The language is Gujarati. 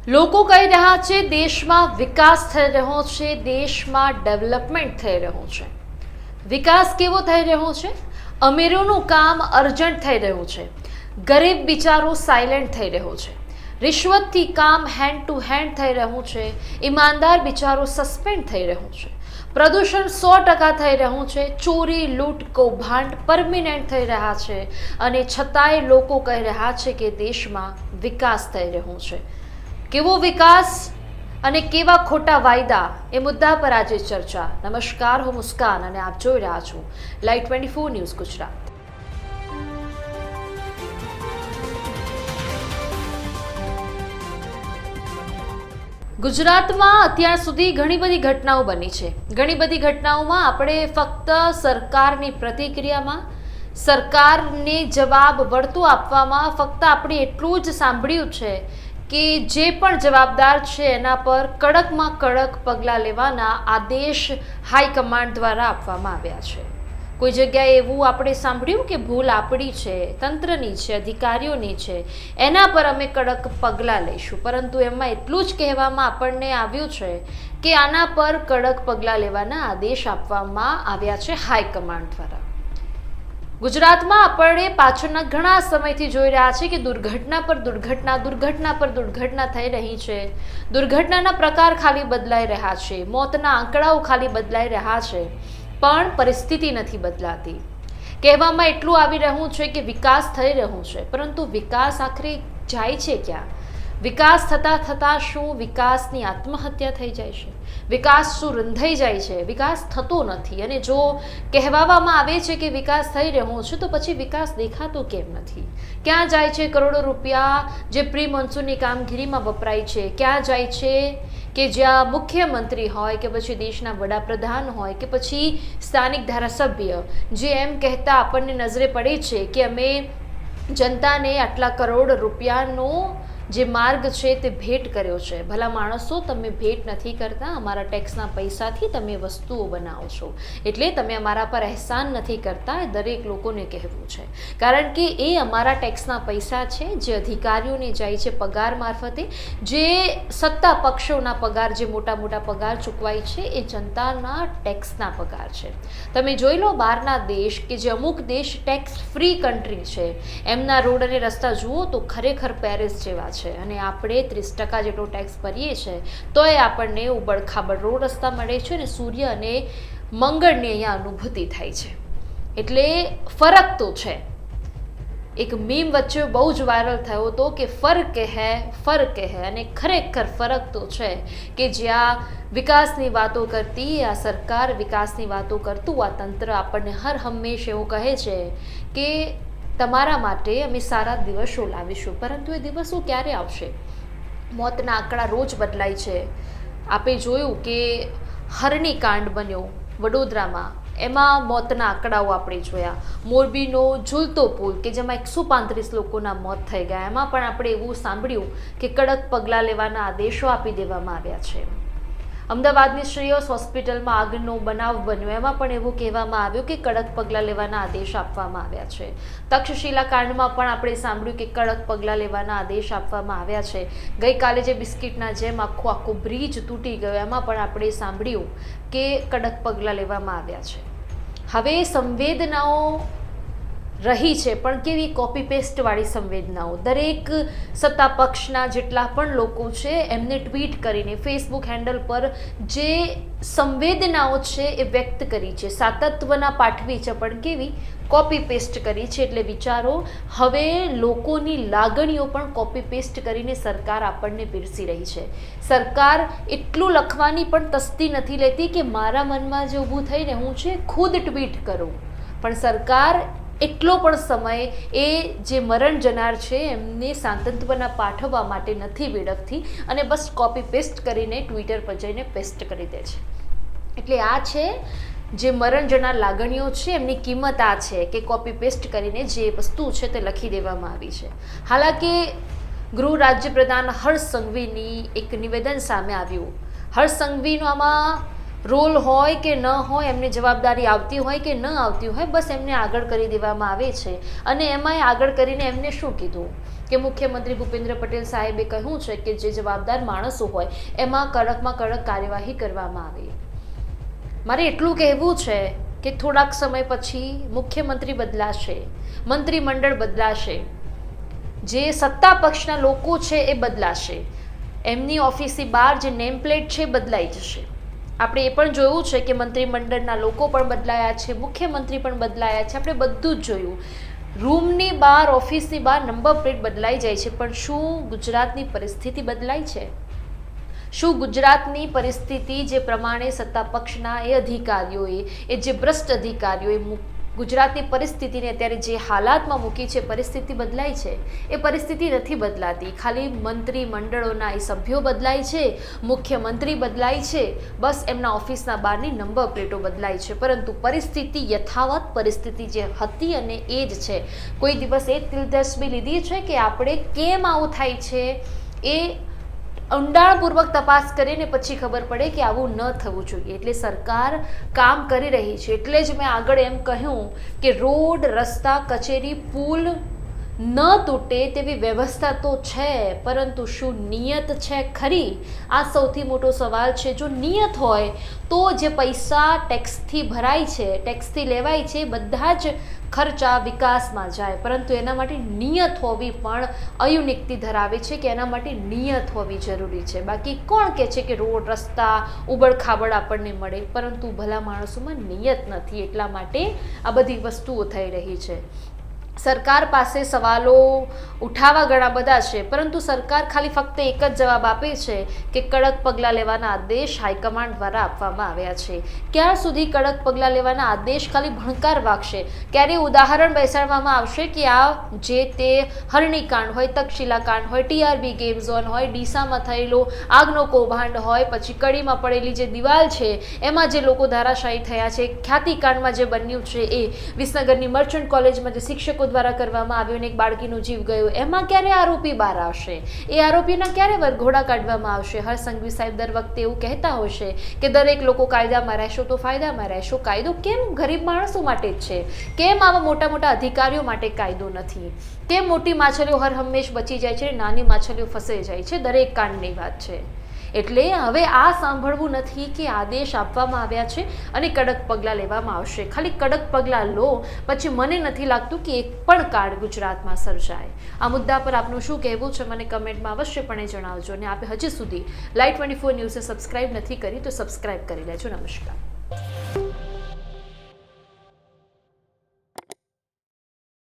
લોકો કહી રહ્યા છે દેશમાં વિકાસ થઈ રહ્યો છે, દેશમાં ડેવલપમેન્ટ થઈ રહ્યું છે. વિકાસ કેવો થઈ રહ્યો છે? અમીરોનું કામ અર્જન્ટ થઈ રહ્યું છે, ગરીબ બિચારો સાયલેન્ટ થઈ રહ્યો છે, રિશ્વતથી કામ હેન્ડ ટુ હેન્ડ થઈ રહ્યું છે, ઈમાનદાર બિચારો સસ્પેન્ડ થઈ રહ્યું છે, પ્રદૂષણ 100% થઈ રહ્યું છે, ચોરી લૂંટ કૌભાંડ પરમિનન્ટ થઈ રહ્યા છે અને છતાંય લોકો કહી રહ્યા છે કે દેશમાં વિકાસ થઈ રહ્યો છે. કેવો વિકાસ અને કેવા ખોટા વાયદા એ મુદ્દા પર આજે ચર્ચા. નમસ્કાર, હું મુસ્કાન અને આપ જોઈ રહ્યા છો લાઈવ 24 ન્યૂઝ ગુજરાત. ગુજરાતમાં અત્યાર સુધી ઘણી બધી ઘટનાઓ બની છે. ઘણી બધી ઘટનાઓમાં આપણે ફક્ત સરકારની પ્રતિક્રિયામાં, સરકારને જવાબ વળતો આપવામાં ફક્ત આપણે એટલું જ સાંભળ્યું છે કે જે પણ જવાબદાર છે એના પર કડકમાં કડક પગલાં લેવાના આદેશ હાઈકમાન્ડ દ્વારા આપવામાં આવ્યા છે. કોઈ જગ્યાએ એવું આપણે સાંભળ્યું કે ભૂલ આપણી છે, તંત્રની છે, અધિકારીઓની છે, એના પર અમે કડક પગલાં લઈશું. પરંતુ એમાં એટલું જ કહેવામાં આપણને આવ્યું છે કે આના પર કડક પગલાં લેવાના આદેશ આપવામાં આવ્યા છે હાઈકમાન્ડ દ્વારા. ગુજરાતમાં આપણે પાછળના ઘણા સમયથી જોઈ રહ્યા છે કે દુર્ઘટના પર દુર્ઘટના થઈ રહી છે. દુર્ઘટનાના પ્રકાર ખાલી બદલાઈ રહ્યા છે, મોતના આંકડાઓ ખાલી બદલાઈ રહ્યા છે, પણ પરિસ્થિતિ નથી બદલાતી. કહેવામાં એટલું આવી રહ્યું છે કે વિકાસ થઈ રહ્યું છે, પરંતુ વિકાસ આખરે જાય છે ક્યાં? વિકાસ થતાં થતાં શું વિકાસની આત્મહત્યા થઈ જાય છે? વિકાસ શું રંધાઈ જાય છે? વિકાસ થતો નથી. અને જો કહેવામાં આવે છે કે વિકાસ થઈ રહ્યો છે તો પછી વિકાસ દેખાતો કેમ નથી? ક્યાં જાય છે કરોડો રૂપિયા જે પ્રી મોન્સૂનની કામગીરીમાં વપરાય છે? ક્યાં જાય છે કે જ્યાં મુખ્યમંત્રી હોય કે પછી દેશના વડાપ્રધાન હોય કે પછી સ્થાનિક ધારાસભ્ય જે એમ કહેતા આપણને નજરે પડે છે કે અમે જનતાને આટલા કરોડ રૂપિયાનો જે માર્ગ છે તે ભેટ કર્યો છે. ભલા માણસો, તમે ભેટ નથી કરતા, અમારા ટેક્સના પૈસાથી તમે વસ્તુઓ બનાવો છો, એટલે તમે અમારા પર અહેસાન નથી કરતા. એ દરેક લોકોને કહેવું છે, કારણ કે એ અમારા ટેક્સના પૈસા છે જે અધિકારીઓને જાય છે પગાર મારફતે. જે સત્તા પક્ષોના પગાર, જે મોટા મોટા પગાર ચૂકવાય છે એ જનતાના ટેક્સના પગાર છે. તમે જોઈ લો બહારના દેશ કે જે અમુક દેશ ટેક્સ ફ્રી કન્ટ્રી છે, એમના રોડ અને રસ્તા જુઓ તો ખરેખર પેરિસ જેવા છે. અને આપણે 30% જેટલો ટેક્સ ભરીએ છીએ તોય આપણને ઉબડખાબડ રોડ રસ્તા મળે છે અને સૂર્ય અને મંગળની અહીંયા અનુભૂતિ થાય છે. એટલે ફરક તો છે. એક મીમ વચ્ચે બહુ જ વાયરલ થયો હતો કે ફર્ક હે, અને ખરેખર ફરક તો છે કે જ્યાં વિકાસની વાતો કરતી આ સરકાર, વિકાસની વાતો કરતું આ તંત્ર આપણને હર હંમેશ એવું કહે છે કે તમારા માટે અમે સારા દિવસો લાવીશું. પરંતુ એ દિવસો ક્યારે આવશે? મોતના આંકડા રોજ બદલાય છે. આપણે જોયું કે હરણી કાંડ બન્યો વડોદરામાં, એમાં મોતના આંકડાઓ આપણે જોયા. મોરબીનો ઝૂલતો પુલ કે જેમાં 135 લોકોના મોત થઈ ગયા, એમાં પણ આપણે એવું સાંભળ્યું કે કડક પગલાં લેવાના આદેશો આપી દેવામાં આવ્યા છે. અમદાવાદની શ્રેયસ હોસ્પિટલમાં આગનો બનાવ બન્યો, એમાં પણ એવું કહેવામાં આવ્યું કે કડક પગલાં લેવાના આદેશ આપવામાં આવ્યા છે. તક્ષશિલા કાંડમાં પણ આપણે સાંભળ્યું કે કડક પગલાં લેવાના આદેશ આપવામાં આવ્યા છે. ગઈકાલે જે બિસ્કિટના જેમ આખો બ્રિજ તૂટી ગયો, એમાં પણ આપણે સાંભળ્યું કે કડક પગલાં લેવામાં આવ્યા છે. હવે સંવેદનાઓ રહી છે, પણ કેવી કોપી પેસ્ટ વાળી સંવેદનાઓ. દરેક સત્તા પક્ષના જેટલા પણ લોકો છે એમને ટ્વીટ કરીને ફેસબુક હેન્ડલ પર જે સંવેદનાઓ છે એ વ્યક્ત કરી છે, સાતત્વના પાઠવી છે, પણ કેવી કોપી પેસ્ટ કરી છે. એટલે વિચારો, હવે લોકોની લાગણીઓ પણ કોપી પેસ્ટ કરીને સરકાર આપણને પીરસી રહી છે. સરકાર એટલું લખવાની પણ તસ્દી નથી લેતી કે મારા મનમાં જે ઊભું થઈ રહ્યું છે ખુદ ટ્વીટ કરું, પણ સરકાર એટલો પણ સમય એ જે મરણ જનાર છે એમને સાંત્વના પાઠવવા માટે નથી વેડફતી અને બસ કોપી પેસ્ટ કરીને ટ્વિટર પર જઈને પેસ્ટ કરી દે છે. એટલે આ છે જે મરણ જનાર લાગણીઓ છે, એમની કિંમત આ છે કે કોપી પેસ્ટ કરીને જે વસ્તુ છે તે લખી દેવામાં આવી છે. હાલાકી ગૃહ રાજ્ય પ્રધાન હર્ષ સંઘવીની એક નિવેદન સામે આવ્યું. હર્ષ સંઘવીનો આમાં રોલ હોય કે ન હોય, એમને જવાબદારી આવતી હોય કે ન આવતી હોય, બસ એમને આગળ કરી દેવામાં આવે છે. અને એમાંય આગળ કરીને એમને શું કીધું કે મુખ્યમંત્રી ભૂપેન્દ્ર પટેલ સાહેબે કહ્યું છે કે જે જવાબદાર માણસો હોય એમાં કડકમાં કડક કાર્યવાહી કરવામાં આવે. મારે એટલું કહેવું છે કે થોડાક સમય પછી મુખ્યમંત્રી બદલાશે, મંત્રીમંડળ બદલાશે, જે સત્તા પક્ષના લોકો છે એ બદલાશે, એમની ઓફિસની બહાર જે નેમ પ્લેટ છે બદલાઈ જશે. આપણે એ પણ જોયું છે કે મંત્રીમંડળના લોકો પણ બદલાયા છે, મુખ્યમંત્રી પણ બદલાયા છે, આપણે બધું જ જોયું. રૂમની બહાર, ઓફિસની બહાર નંબર પ્લેટ બદલાઈ જાય છે, પણ શું ગુજરાતની પરિસ્થિતિ બદલાઈ છે? શું ગુજરાતની પરિસ્થિતિ જે પ્રમાણે સત્તા પક્ષના એ અધિકારીઓએ, એ જે ભ્રષ્ટ અધિકારીઓએ ગુજરાતની પરિસ્થિતિને અત્યારે જે હાલાતમાં મૂકી છે, પરિસ્થિતિ બદલાઈ છે? એ પરિસ્થિતિ નથી બદલાતી. ખાલી મંત્રીમંડળોના એ સભ્યો બદલાય છે, મુખ્યમંત્રી બદલાય છે, બસ એમના ઓફિસના બહારની નંબર પ્લેટો બદલાય છે, પરંતુ પરિસ્થિતિ યથાવત પરિસ્થિતિ જે હતી અને એ જ છે. કોઈ દિવસ એ દિલદસ્મી લીધી છે કે આપણે કેમ આવું થાય છે? એ ઊંડાણપૂર્વક તપાસ કરીને પછી ખબર પડે કે આવું ન થવું જોઈએ. એટલે સરકાર કામ કરી રહી છે. એટલે જ મેં આગળ એમ કહ્યું કે રોડ, રસ્તા, કચેરી, પુલ ન તૂટે તેવી વ્યવસ્થા તો છે, પરંતુ શું નિયત છે ખરી? આ સૌથી મોટો સવાલ છે. જો નિયત હોય તો જે પૈસા ટેક્સથી ભરાય છે, ટેક્સથી લેવાય છે, બધા જ ખર્ચા વિકાસમાં જાય, પરંતુ એના માટે નિયત હોવી પણ અયુનિક્તિ ધરાવે છે કે એના માટે નિયત હોવી જરૂરી છે. બાકી કોણ કહે છે કે રોડ, રસ્તા ઉબડ-ખાબડ આપણને મળે, પરંતુ ભલા માણસોમાં નિયત નથી. એટલા માટે આ બધી વસ્તુઓ થઈ રહી છે. સરકાર પાસે સવાલો ઉઠાવવા ઘણા બધા છે, પરંતુ સરકાર ખાલી ફક્ત એક જ જવાબ આપે છે કે કડક પગલાં લેવાના આદેશ હાઈકમાન્ડ દ્વારા આપવામાં આવ્યા છે. ક્યાં સુધી કડક પગલાં લેવાના આદેશ ખાલી ભણકાર વાગશે? ક્યારે ઉદાહરણ બેસાડવામાં આવશે કે આ જે તે હરણીકાંડ હોય, તક્ષશિલા કાંડ હોય, TRB ગેમ ઝોન હોય, ડીસામાં થયેલો આગનો કૌભાંડ હોય, પછી કડીમાં પડેલી જે દિવાલ છે એમાં જે લોકો ધારાશાયી થયા છે, ખ્યાતિકાંડમાં જે બન્યું છે એ, વિસનગરની મર્ચન્ટ કોલેજમાં જે શિક્ષકો દ્વારા કરવામાં આવ્યું અને એક બાળકીનો જીવ ગયો, એમાં ક્યારે આરોપી બહાર આવશે? એ આરોપીના ક્યારે વરઘોડા કાઢવામાં આવશે? હર્ષ સંઘવી સાહેબ દર વખતે એવું કહેતા હોય છે કે દરેક લોકો કાયદામાં રહેશો તો ફાયદામાં રહેશો. કાયદો કેમ ગરીબ માણસો માટે જ છે? કેમ આવા મોટા મોટા અધિકારીઓ માટે કાયદો નથી? કેમ મોટી માછલીઓ હર હંમેશ બચી જાય છે, નાની માછલીઓ ફસાઈ જાય છે? દરેક કાંડની વાત છે. એટલે હવે આ સાંભળવું નથી કે આદેશ આપવામાં આવ્યા છે અને કડક પગલાં લેવામાં આવશે. ખાલી કડક પગલાં લો, પછી મને નથી લાગતું કે એક પણ કાંડ ગુજરાતમાં સર્જાય. આ મુદ્દા પર આપનું શું કહેવું છે મને કમેન્ટમાં અવશ્યપણે જણાવજો. અને આપે હજી સુધી લાઈવ 24 ન્યૂઝને સબસ્ક્રાઇબ નથી કરી તો સબસ્ક્રાઇબ કરી લેજો. નમસ્કાર.